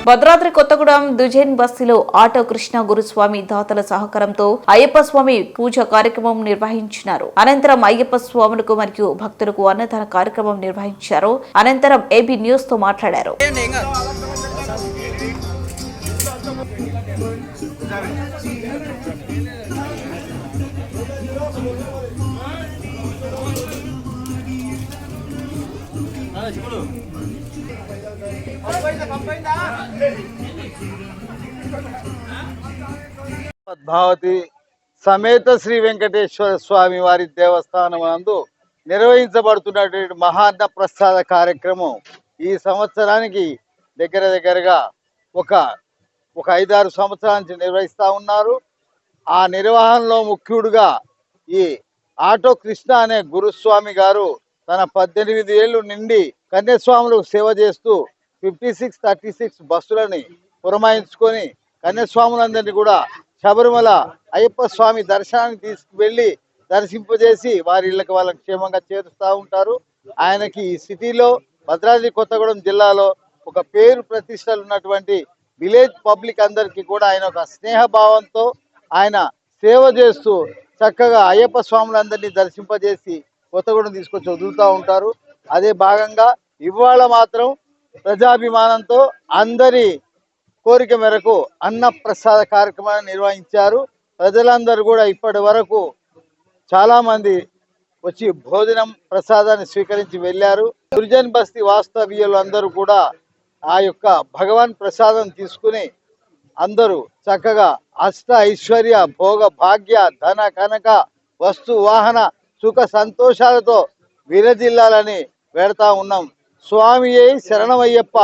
భద్రాద్రి కొత్తగూడెం దుజైన్ బస్తీలో ఆటో కృష్ణ గురుస్వామి దాతల సహకారంతో అయ్యప్ప స్వామి పూజ కార్యక్రమం నిర్వహించినారు. అనంతరం అయ్యప్ప స్వాములకు మరియు భక్తులకు అన్నదాన కార్యక్రమం నిర్వహించారు. అనంతరం ఏబీ న్యూస్ తో మాట్లాడారు. పద్మావతి సమేత శ్రీ వెంకటేశ్వర స్వామి వారి దేవస్థానం నందు నిర్వహించబడుతున్నటువంటి మహాన్న ప్రసాద కార్యక్రమం ఈ సంవత్సరానికి దగ్గరగా ఒక 5-6 సంవత్సరాల నుంచి నిర్వహిస్తూ ఉన్నారు. ఆ నిర్వహణలో ముఖ్యుడుగా ఈ ఆటో కృష్ణ అనే గురుస్వామి గారు తన 18 ఏళ్ళు నిండి కన్యాస్వాములకు సేవ చేస్తూ 5636 బస్సులని పురమాయించుకొని కన్యాస్వాములందరినీ కూడా శబరిమల అయ్యప్ప స్వామి దర్శనానికి తీసుకువెళ్ళి దర్శింపజేసి వారి ఇళ్ళకి వాళ్ళకి క్షేమంగా చేరుస్తూ ఉంటారు. ఆయనకి ఈ సిటీలో భద్రాద్రి కొత్తగూడెం జిల్లాలో ఒక పేరు ప్రతిష్టలు ఉన్నటువంటి విలేజ్ పబ్లిక్ అందరికీ కూడా ఆయన ఒక స్నేహభావంతో ఆయన సేవ చేస్తూ చక్కగా అయ్యప్ప స్వాములందరినీ దర్శింపజేసి కొత్తగూడెం తీసుకొచ్చి వదులుతూ ఉంటారు. అదే భాగంగా ఇవాళ మాత్రం ప్రజాభిమానంతో అందరి కోరిక మేరకు అన్న ప్రసాద కార్యక్రమాన్ని నిర్వహించారు. ప్రజలందరూ కూడా ఇప్పటి వరకు చాలా మంది వచ్చి భోజనం ప్రసాదాన్ని స్వీకరించి వెళ్ళారు. దుర్జన్ బస్తీ వాస్తవ్యులు అందరూ కూడా ఆ యొక్క భగవాన్ ప్రసాదం తీసుకుని అందరూ చక్కగా అష్ట ఐశ్వర్య భోగ భాగ్య ధన కనక వస్తు వాహన సుఖ సంతోషాలతో విరజిల్లాలని వేడతా ఉన్నాం. స్వామియే శరణమయ్యప్ప.